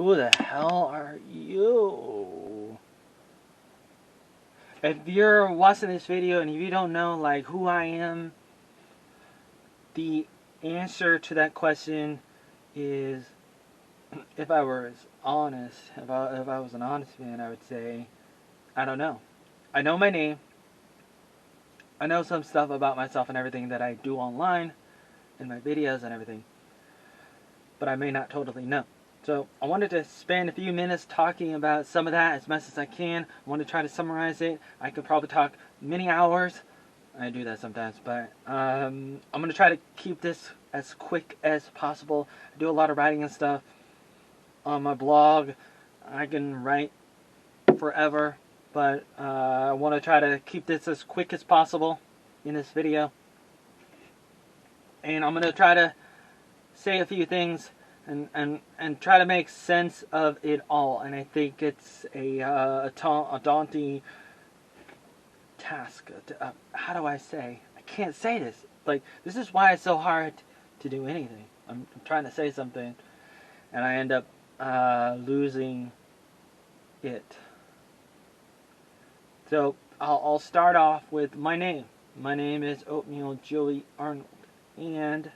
Who the hell are you? If you're watching this video and if you don't know like who I am, the answer to that question is, if I was honest, if I was an honest man, I would say, I don't know. I know my name. I know some stuff about myself and everything that I do online, in my videos and everything, but I may not totally know. So I wanted to spend a few minutes talking about some of that as much as I can. I want to try to summarize it. I could probably talk many hours. I do that sometimes, but I'm going to try to keep this as quick as possible. I do a lot of writing and stuff on my blog. I can write forever, but I want to try to keep this as quick as possible in this video. And I'm going to try to say a few things and try to make sense of it all. And I think it's a daunting task. How do I say? I can't say this. Like, this is why it's so hard to do anything. I'm trying to say something, and I end up losing it. So I'll start off with my name. My name is Oatmeal Joey Arnold, and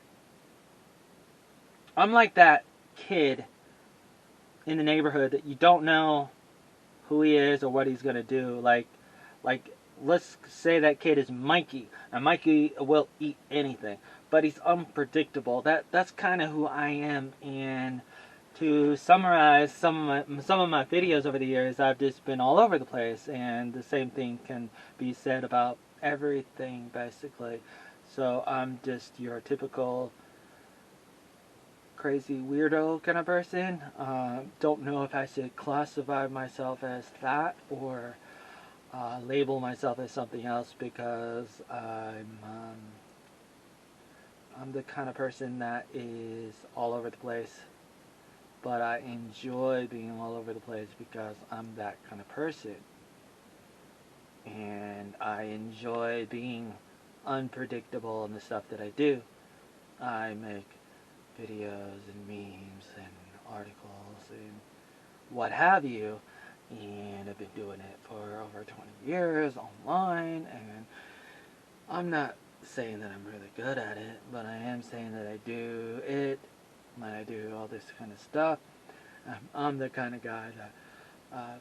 I'm like that kid in the neighborhood that you don't know who he is or what he's gonna do. Like let's say that kid is Mikey, and Mikey will eat anything, but he's unpredictable. That's kind of who I am. And to summarize some of my videos over the years, I've just been all over the place, and the same thing can be said about everything basically. So I'm just your typical crazy weirdo kind of person. Don't know if I should classify myself as that or label myself as something else, because I'm the kind of person that is all over the place, but I enjoy being all over the place because I'm that kind of person, and I enjoy being unpredictable in the stuff that I do. I make videos and memes and articles and what have you, and I've been doing it for over 20 years online, and I'm not saying that I'm really good at it, but I am saying that I do it, and I do all this kind of stuff. I'm the kind of guy that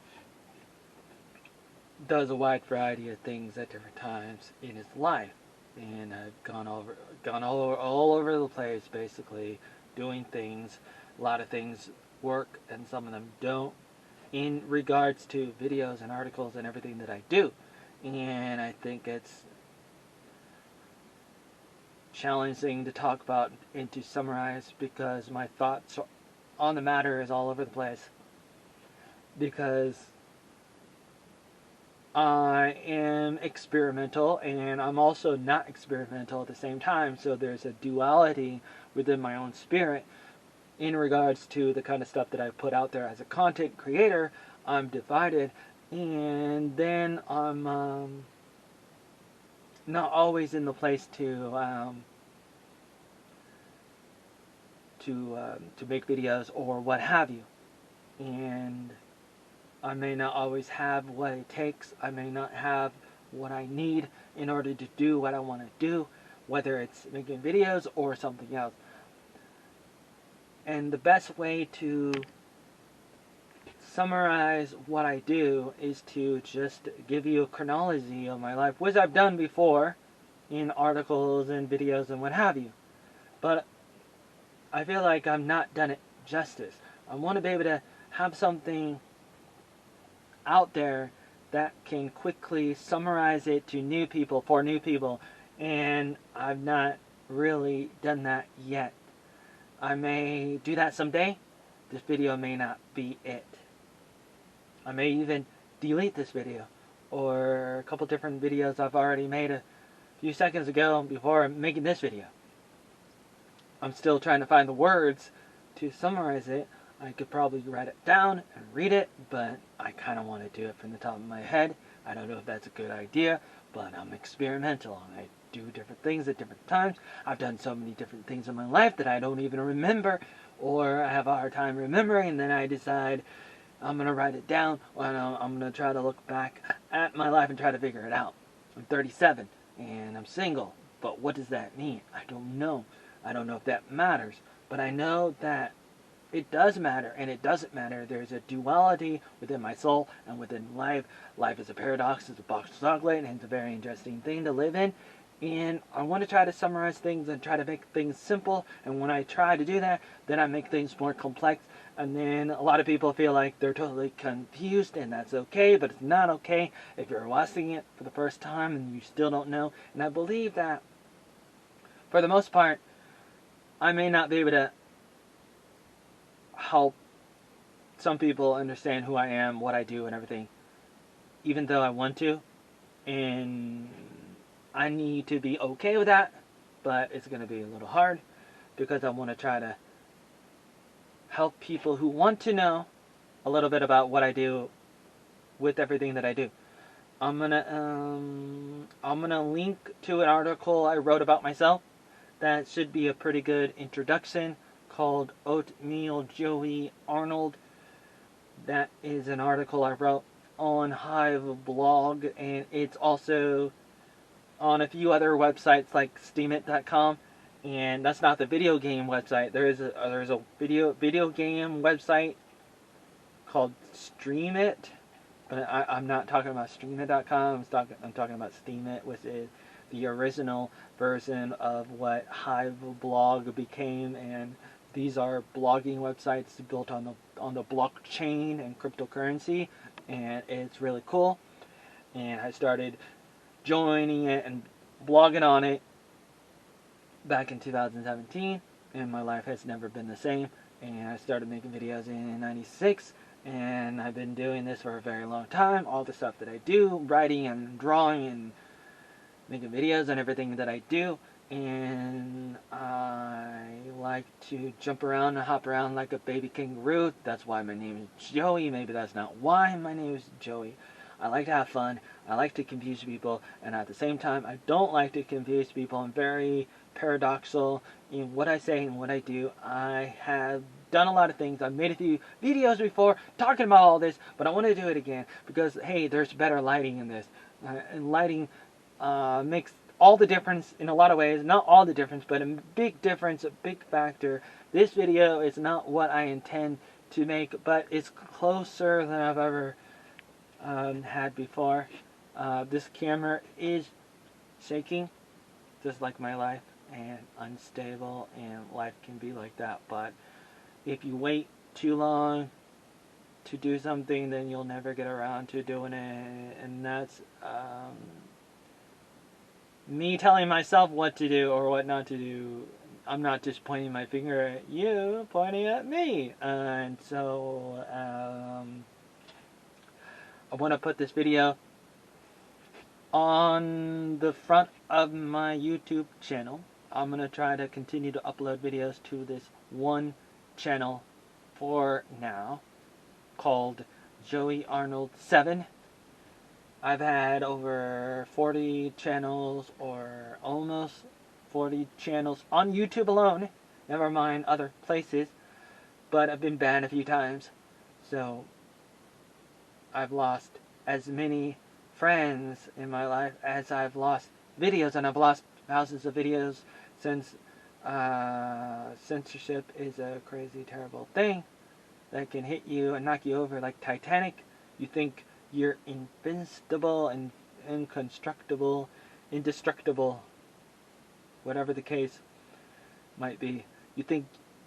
does a wide variety of things at different times in his life. And I've gone all over the place, basically, doing things. A lot of things work, and some of them don't, in regards to videos and articles and everything that I do. And I think it's challenging to talk about and to summarize, because my thoughts on the matter is all over the place. Because I am experimental, and I'm also not experimental at the same time, so there's a duality within my own spirit in regards to the kind of stuff that I put out there as a content creator. I'm divided, and then I'm not always in the place to make videos or what have you, and I may not always have what it takes. I may not have what I need in order to do what I want to do, whether it's making videos or something else. And the best way to summarize what I do is to just give you a chronology of my life, which I've done before in articles and videos and what have you. But I feel like I've not done it justice. I want to be able to have something out there that can quickly summarize it to new people, for new people, and I've not really done that yet. I may do that someday. This video may not be it. I may even delete this video, or a couple different videos I've already made a few seconds ago before making this video. I'm still trying to find the words to summarize it. I could probably write it down and read it, but I kind of want to do it from the top of my head. I don't know if that's a good idea, but I'm experimental, and I do different things at different times. I've done so many different things in my life that I don't even remember, or I have a hard time remembering, and then I decide I'm going to write it down, or I'm going to try to look back at my life and try to figure it out. I'm 37, and I'm single, but what does that mean? I don't know. I don't know if that matters, but I know that it does matter, and it doesn't matter. There's a duality within my soul and within life. Life is a paradox, it's a box of chocolate, and it's a very interesting thing to live in. And I want to try to summarize things and try to make things simple. And when I try to do that, then I make things more complex. And then a lot of people feel like they're totally confused, and that's okay, but it's not okay if you're watching it for the first time and you still don't know. And I believe that, for the most part, I may not be able to help some people understand who I am, what I do, and everything, even though I want to. And I need to be okay with that, but it's going to be a little hard because I want to try to help people who want to know a little bit about what I do with everything that I do. I'm gonna link to an article I wrote about myself that should be a pretty good introduction, called Oatmeal Joey Arnold. That is an article I wrote on Hive blog, and it's also on a few other websites like steamit.com, and that's not the video game website. There's a video game website called Streamit, but I'm not talking about streamit.com. I'm talking about Steamit, which is the original version of what Hive blog became, and these are blogging websites built on the blockchain and cryptocurrency, and it's really cool. And I started joining it and blogging on it back in 2017, and my life has never been the same. And I started making videos in '96, and I've been doing this for a very long time. All the stuff that I do, writing and drawing and making videos and everything that I do. And I like to jump around and hop around like a baby kangaroo. That's why my name is Joey. Maybe that's not why my name is Joey. I like to have fun. I like to confuse people, and at the same time, I don't like to confuse people. I'm very paradoxical in what I say and what I do. I have done a lot of things. I've made a few videos before talking about all this, but I want to do it again because, hey, there's better lighting in this. And lighting makes all the difference in a lot of ways. Not all the difference, but a big difference, a big factor. This video is not what I intend to make, but it's closer than I've ever had before. This camera is shaking, just like my life, and unstable, and life can be like that. But if you wait too long to do something, then you'll never get around to doing it. And that's me telling myself what to do or what not to do. I'm not just pointing my finger at you, pointing at me. And so I want to put this video on the front of my YouTube channel. I'm going to try to continue to upload videos to this one channel for now, called Joey Arnold 7. I've had over 40 channels, or almost 40 channels on YouTube alone, never mind other places, but I've been banned a few times, so I've lost as many friends in my life as I've lost videos, and I've lost thousands of videos since censorship is a crazy, terrible thing that can hit you and knock you over like Titanic. You think you're invincible and indestructible, whatever the case might be. You think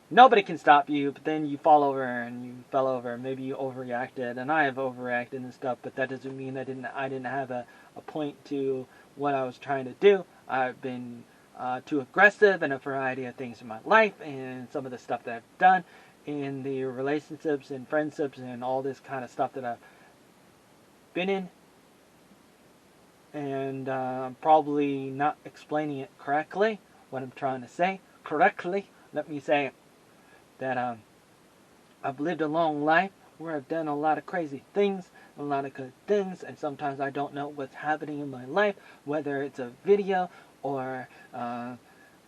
nobody can stop you, but then you fall over and you fell over. Maybe you overreacted, and I have overreacted and stuff, but that doesn't mean I didn't have a point to what I was trying to do. I've been too aggressive in a variety of things in my life, and some of the stuff that I've done in the relationships and friendships and all this kind of stuff that I've been in, and probably not explaining it correctly, what I'm trying to say correctly. Let me say that I've lived a long life where I've done a lot of crazy things, a lot of good things, and sometimes I don't know what's happening in my life, whether it's a video or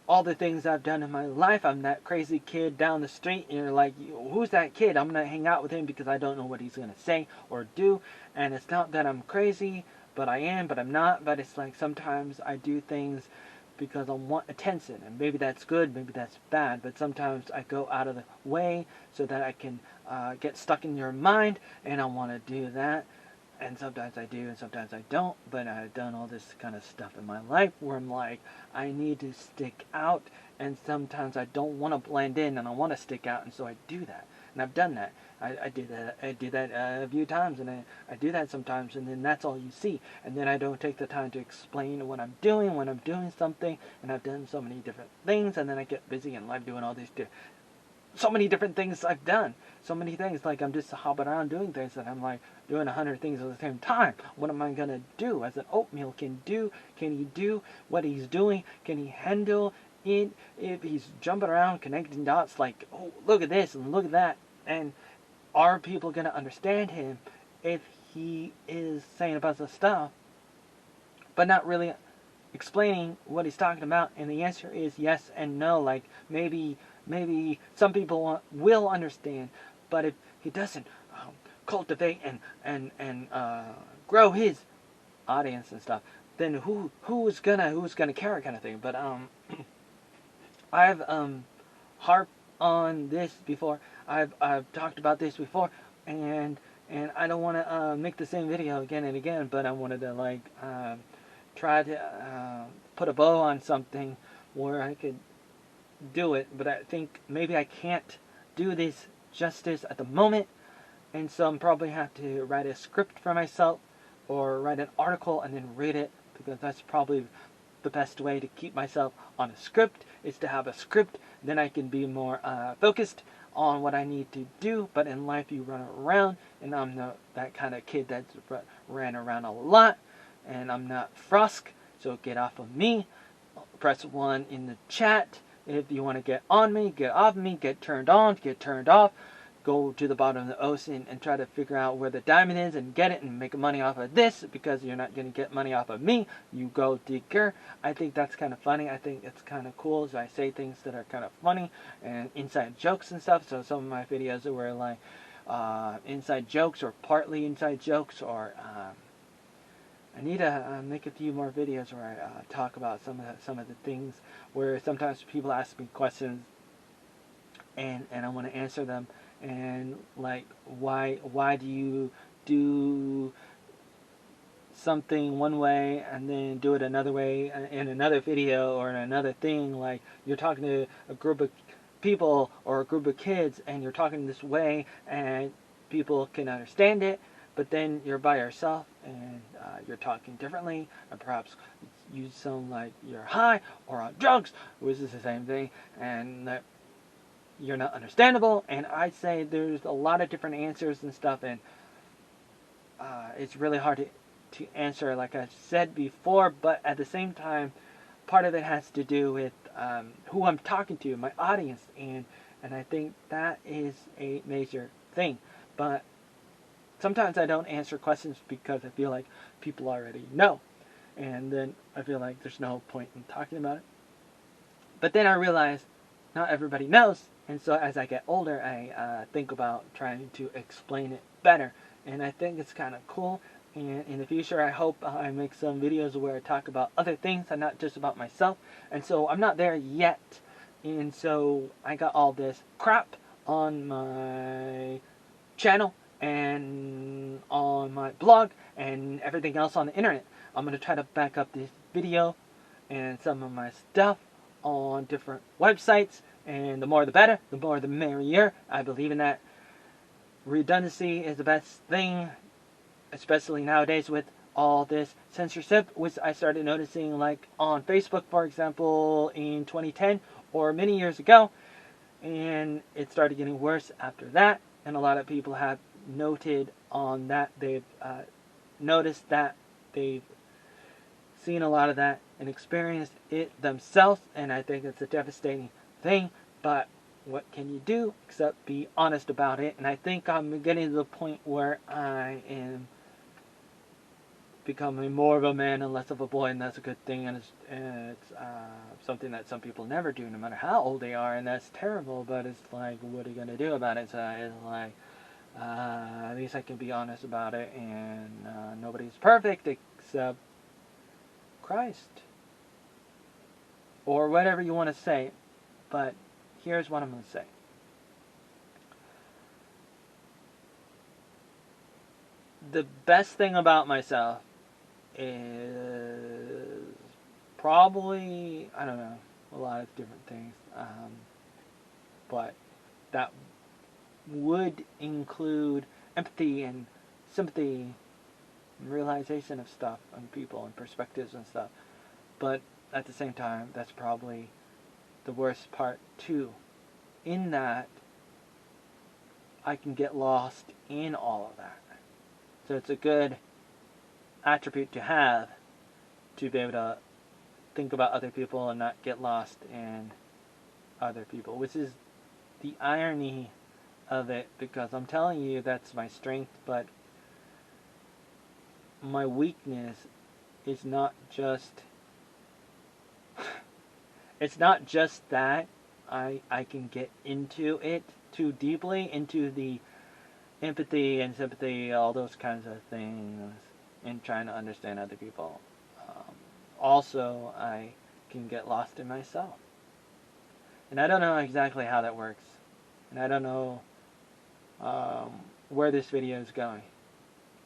all the things I've done in my life. I'm that crazy kid down the street, and you're like, who's that kid? I'm going to hang out with him because I don't know what he's going to say or do. And it's not that I'm crazy, but I am, but I'm not. But it's like sometimes I do things because I want attention, and maybe that's good, maybe that's bad, but sometimes I go out of the way so that I can get stuck in your mind, and I want to do that. And sometimes I do, and sometimes I don't. But I've done all this kind of stuff in my life where I'm like, I need to stick out. And sometimes I don't want to blend in, and I want to stick out. And so I do that. And I've done that. I did that a few times. And I do that sometimes. And then that's all you see. And then I don't take the time to explain what I'm doing when I'm doing something. And I've done so many different things. And then I get busy in life doing all these so many different things I've done. So many things, like I'm just hopping around doing things, and I'm like doing 100 things at the same time. What am I going to do as an Oatmeal can do? Can he do what he's doing? Can he handle it if he's jumping around connecting dots like, oh, look at this and look at that? And are people going to understand him if he is saying a bunch of stuff but not really explaining what he's talking about? And the answer is yes and no. Like maybe some people will understand, but if he doesn't cultivate and grow his audience and stuff, then who's gonna care, kind of thing. But I've harped on this before. I've talked about this before, and I don't want to make the same video again and again. But I wanted to like try to put a bow on something where I could do it, but I think maybe I can't do this justice at the moment, and so I'm probably have to write a script for myself or write an article and then read it, because that's probably the best way to keep myself on a script, is to have a script. Then I can be more focused on what I need to do. But in life you run around, and I'm not that kind of kid that ran around a lot, and I'm not Frusk, so get off of me. Press 1 in the chat if you want to get on me, get off me, get turned on, get turned off. Go to the bottom of the ocean and try to figure out where the diamond is and get it and make money off of this, because you're not going to get money off of me, you gold digger. I think that's kind of funny. I think it's kind of cool. So I say things that are kind of funny and inside jokes and stuff. So some of my videos were like inside jokes or partly inside jokes, or I need to make a few more videos where I talk about some of the things where sometimes people ask me questions and I want to answer them, and like why do you do something one way and then do it another way in another video or in another thing? Like you're talking to a group of people or a group of kids and you're talking this way and people can understand it, but then you're by yourself and you're talking differently, and perhaps you sound like you're high or on drugs, which is the same thing, and that you're not understandable. And I'd say there's a lot of different answers and stuff, and it's really hard to answer, like I said before. But at the same time, part of it has to do with who I'm talking to, my audience, and I think that is a major thing. But sometimes I don't answer questions because I feel like people already know, and then I feel like there's no point in talking about it. But then I realize not everybody knows, and so as I get older, I think about trying to explain it better, and I think it's kind of cool. And in the future, I hope I make some videos where I talk about other things and not just about myself. And so I'm not there yet, and so I got all this crap on my channel and on my blog and everything else on the internet. I'm going to try to back up this video and some of my stuff on different websites, and the more the better, the more the merrier. I believe in that. Redundancy is the best thing, especially nowadays with all this censorship, which I started noticing like on Facebook, for example, in 2010 or many years ago, and it started getting worse after that. And a lot of people have noted on that. They've noticed that, they've seen a lot of that and experienced it themselves, and I think it's a devastating thing. But what can you do except be honest about it? And I think I'm getting to the point where I am becoming more of a man and less of a boy, and that's a good thing, and it's something that some people never do, no matter how old they are, and that's terrible. But it's like, what are you gonna do about it? So it's like, at least I can be honest about it, and nobody's perfect except Christ, or whatever you want to say. But here's what I'm gonna say. The best thing about myself is probably, I don't know, a lot of different things, but that would include empathy and sympathy and realization of stuff and people and perspectives and stuff. But at the same time, that's probably the worst part too, in that I can get lost in all of that. So it's a good attribute to have, to be able to think about other people and not get lost in other people, which is the irony of it, because I'm telling you that's my strength, but my weakness is not just it's not just that I can get into it too deeply, into the empathy and sympathy, all those kinds of things, and trying to understand other people. Also, I can get lost in myself. And I don't know exactly how that works. And I don't know where this video is going.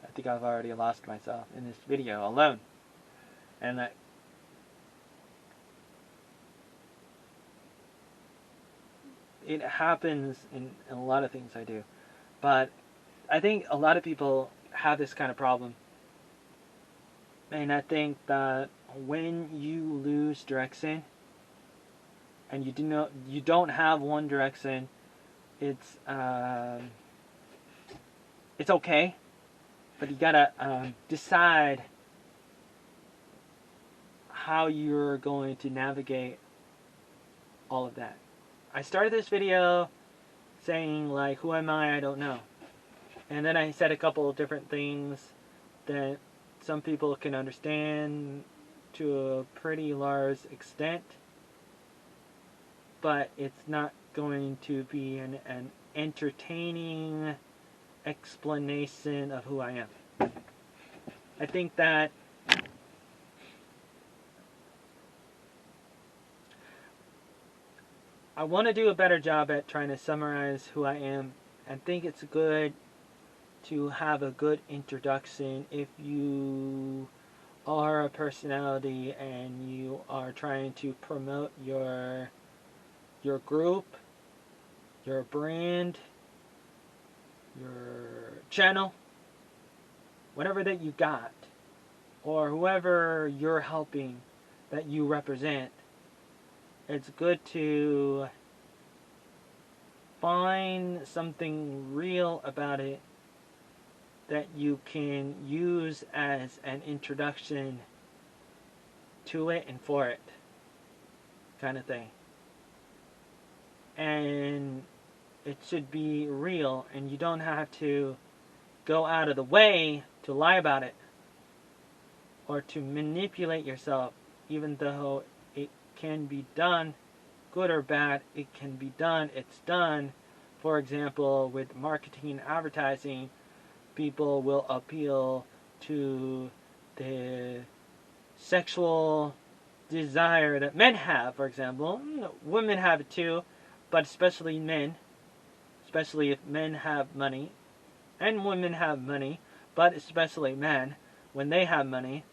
I think I've already lost myself in this video alone. And that it happens in a lot of things I do. But I think a lot of people have this kind of problem. And I think that when you lose direction and you don't have one direction, it's okay, but you gotta decide how you're going to navigate all of that. I started this video saying, like, who am I don't know. And then I said a couple of different things that some people can understand to a pretty large extent, but it's not going to be an entertaining explanation of who I am. I think that I want to do a better job at trying to summarize who I am. I think it's good to have a good introduction if you are a personality and you are trying to promote your group, your brand, your channel, whatever that you got, or whoever you're helping that you represent. It's good to find something real about it that you can use as an introduction to it and for it, kind of thing. And it should be real, and you don't have to go out of the way to lie about it or to manipulate yourself, even though it can be done, good or bad. It can be done, it's done. For example, with marketing and advertising, people will appeal to the sexual desire that men have, for example. Women have it too, but especially men. Especially if men have money. And women have money, but especially men, when they have money,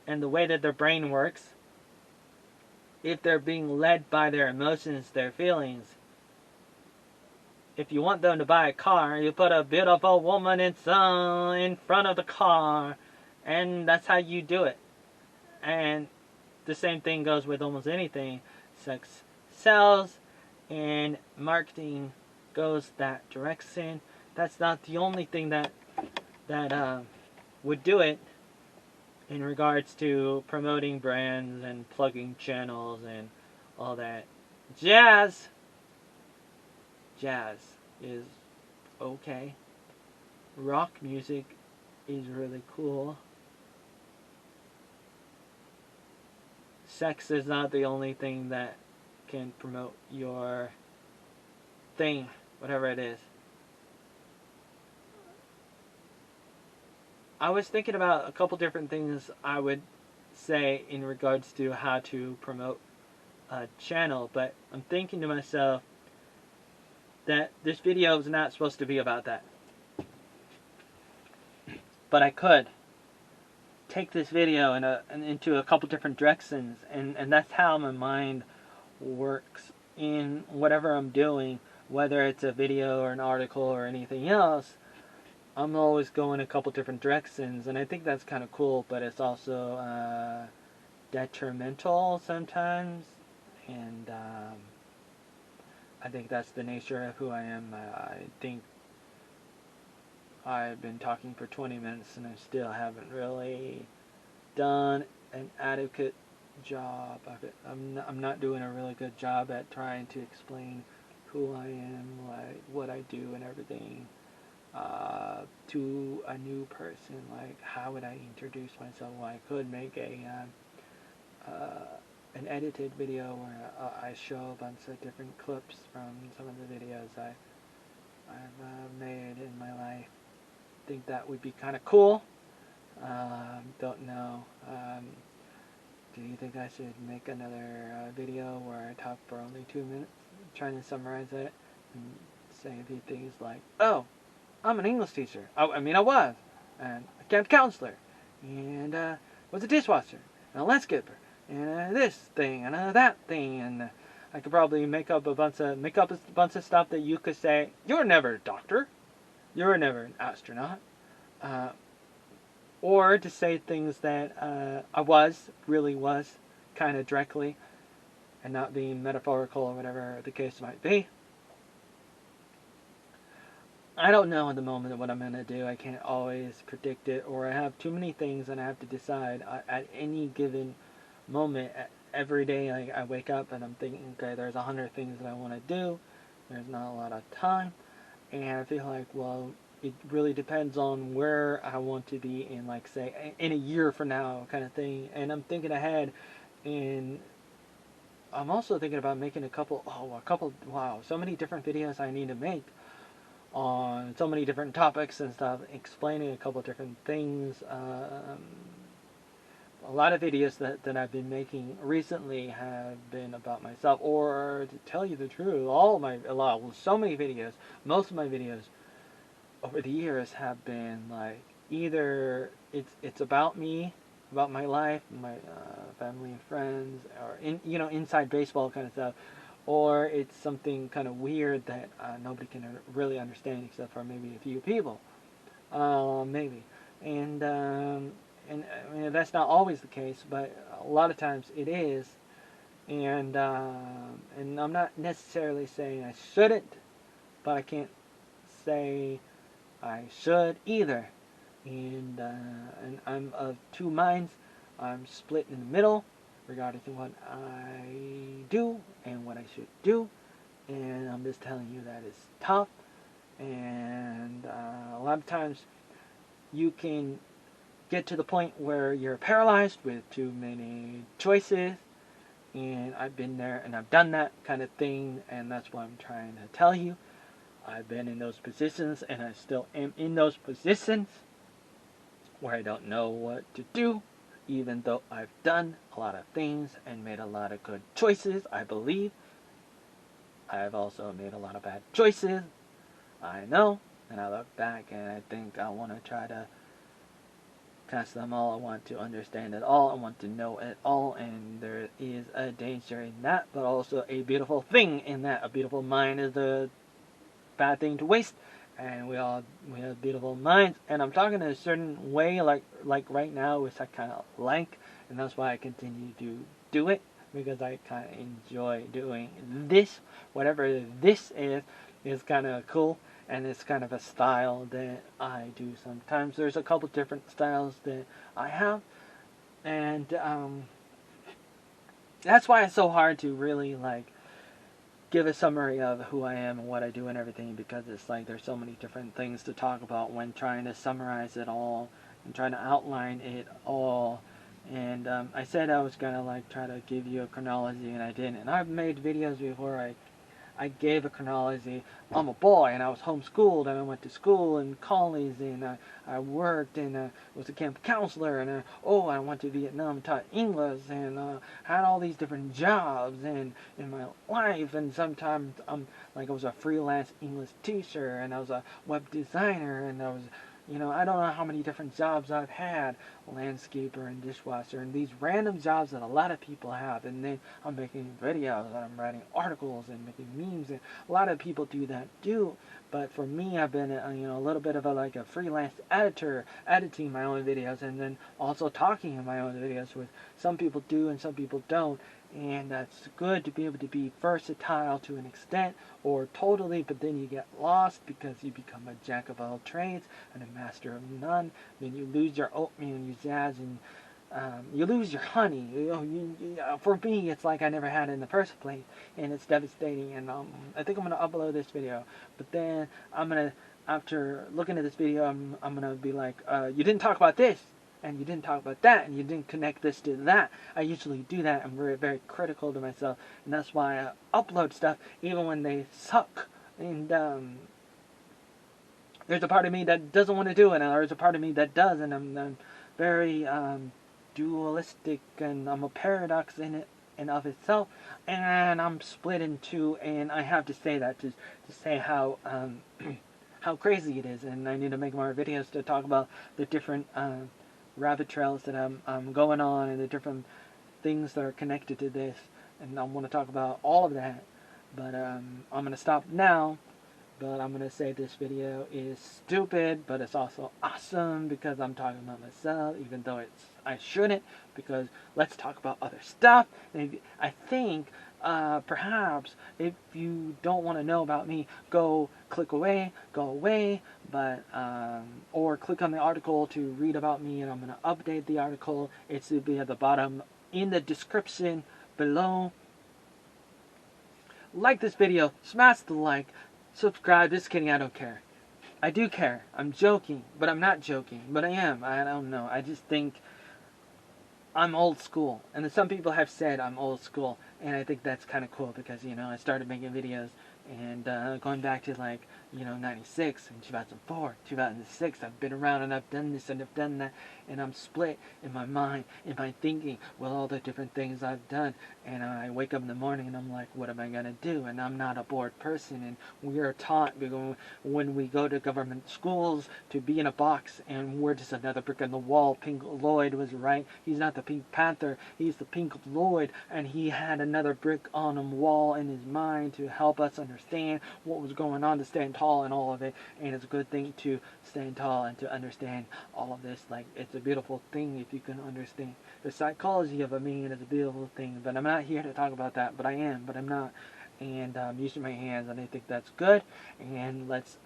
and the way that their brain works, if they're being led by their emotions, their feelings. If you want them to buy a car, you put a beautiful woman in front of the car, and that's how you do it. And the same thing goes with almost anything. Sex sells, and marketing goes that direction. That's not the only thing that would do it in regards to promoting brands and plugging channels and all that jazz. Jazz is okay. Rock music is really cool. sex is not the only thing that can promote your thing, whatever it is. I was thinking about a couple different things I would say in regards to how to promote a channel, but I'm thinking to myself that this video is not supposed to be about that. But I could take this video into a couple different directions, and that's how my mind works in whatever I'm doing, whether it's a video or an article or anything else. I'm always going a couple different directions, and I think that's kind of cool, but it's also detrimental sometimes, and I think that's the nature of who I am. I think I've been talking for 20 minutes and I still haven't really done an adequate job of it. I'm not doing a really good job at trying to explain who I am, like what I do and everything, to a new person. Like, how would I introduce myself? Well, I could make an edited video where I show a bunch of different clips from some of the videos I've made in my life. I think that would be kind of cool. Don't know. Do you think I should make another video where I talk for only 2 minutes, trying to summarize it and say a few things like, oh, I'm an English teacher. I was, and a camp counselor, and was a dishwasher, and a landscaper, and this thing, and that thing, and I could probably make up a bunch of stuff that you could say, you're never a doctor, you're never an astronaut, or to say things that I really was, kind of directly, and not being metaphorical or whatever the case might be. I don't know at the moment what I'm going to do. I can't always predict it, or I have too many things and I have to decide at any given moment. Every day I wake up and I'm thinking, okay, there's 100 things that I want to do. There's not a lot of time. And I feel like, well, it really depends on where I want to be in, like, say, in a year from now kind of thing. And I'm thinking ahead, and I'm also thinking about making so many different videos I need to make on so many different topics and stuff, explaining a couple different things. A lot of videos that I've been making recently have been about myself, or to tell you the truth, so many videos, most of my videos over the years have been like, either it's about me, about my life, my family and friends, or inside baseball kind of stuff, or it's something kind of weird that nobody can really understand except for maybe a few people, maybe, and I mean, that's not always the case, but a lot of times it is, and I'm not necessarily saying I shouldn't, but I can't say I should either, and I'm of two minds. I'm split in the middle regarding what I do and what I should do, and I'm just telling you that it's tough, and a lot of times you can get to the point where you're paralyzed with too many choices, and I've been there and I've done that kind of thing, and that's what I'm trying to tell you. I've been in those positions, and I still am in those positions where I don't know what to do, even though I've done a lot of things and made a lot of good choices, I believe. I've also made a lot of bad choices, I know, and I look back and I think I want to try to catch them all. I want to understand it all. I want to know it all, and there is a danger in that, but also a beautiful thing in that. A beautiful mind is a bad thing to waste, and we have beautiful minds, and I'm talking in a certain way, like right now, which I kind of like, and that's why I continue to do it, because I kind of enjoy doing this. Whatever this is kind of cool, and it's kind of a style that I do sometimes. There's a couple different styles that I have, and that's why it's so hard to really give a summary of who I am and what I do and everything, because it's like there's so many different things to talk about when trying to summarize it all and trying to outline it all, And I said I was gonna like try to give you a chronology, and I didn't. And I've made videos before I gave a chronology. I'm a boy, and I was homeschooled, and I went to school and college, and I worked, and was a camp counselor, and I went to Vietnam, taught English, and had all these different jobs in my life. And sometimes I was a freelance English teacher, and I was a web designer, and I was, I don't know how many different jobs I've had, landscaper and dishwasher, and these random jobs that a lot of people have. And then I'm making videos, and I'm writing articles and making memes, and a lot of people do that too. But for me, I've been a little bit of a freelance editor, editing my own videos, and then also talking in my own videos, which some people do and some people don't. And that's good to be able to be versatile to an extent, or totally, but then you get lost because you become a jack of all trades and a master of none. Then you lose your oatmeal and your jazz, and you lose your honey. For me, it's like I never had it in the first place, and it's devastating. And I think I'm gonna upload this video, but then after looking at this video, I'm gonna be like, you didn't talk about this, and you didn't talk about that, and you didn't connect this to that. I usually do that. I'm very, very critical to myself, and that's why I upload stuff even when they suck. And there's a part of me that doesn't want to do it, and there's a part of me that does, and I'm very dualistic, and I'm a paradox in it and of itself, and I'm split in two. And I have to say that to say how how crazy it is, and I need to make more videos to talk about the different rabbit trails that I'm going on, and the different things that are connected to this, and I want to talk about all of that. But I'm going to stop now. But I'm going to say this video is stupid, but it's also awesome because I'm talking about myself, even though I shouldn't, because let's talk about other stuff. Maybe, I think perhaps if you don't want to know about me, go away, but or click on the article to read about me, and I'm going to update the article. It will be at the bottom in the description below. Like this video, smash the like, subscribe. Just kidding, I don't care. I do care. I'm joking, but I'm not joking, but I am. I don't know. I just think I'm old school, and some people have said I'm old school, and I think that's kind of cool because, I started making videos, and going back to 96 and 2004, 2006, I've been around, and I've done this and I've done that, and I'm split in my mind, in my thinking, with all the different things I've done. And I wake up in the morning and I'm like, what am I going to do? And I'm not a bored person, and we are taught when we go to government schools to be in a box, and we're just another brick in the wall. Pink Lloyd was right. He's not the Pink Panther, he's the Pink Lloyd, and he had another brick on a wall in his mind to help us understand what was going on, to stand tall and all of it. And it's a good thing to stand tall and to understand all of this. Like, it's a beautiful thing if you can understand the psychology of a man. Is a beautiful thing, but I'm not here to talk about that. But I am, but I'm not. And I'm using my hands, and I think that's good. And let's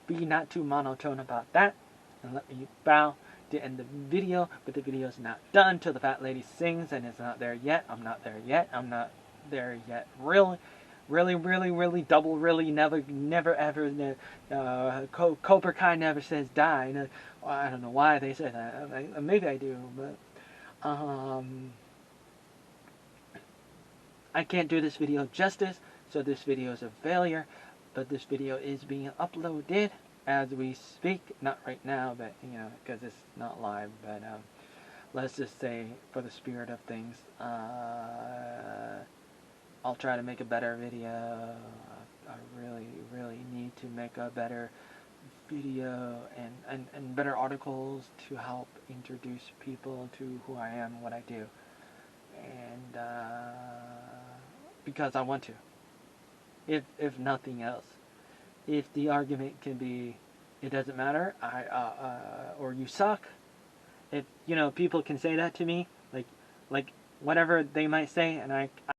be not too monotone about that, and let me bow to end the video. But the video is not done till the fat lady sings, and it's not there yet. I'm not there yet. I'm not there yet. Really, double really, never ever. Cobra Kai never says die. No, I don't know why they say that. Maybe I do, but I can't do this video justice, so this video is a failure. But this video is being uploaded as we speak. Not right now, but because it's not live. But let's just say, for the spirit of things, I'll try to make a better video. I really need to make a better video and better articles to help introduce people to who I am and what I do. And because I want to. If nothing else. If the argument can be, it doesn't matter, or you suck. If people can say that to me, like whatever they might say, and I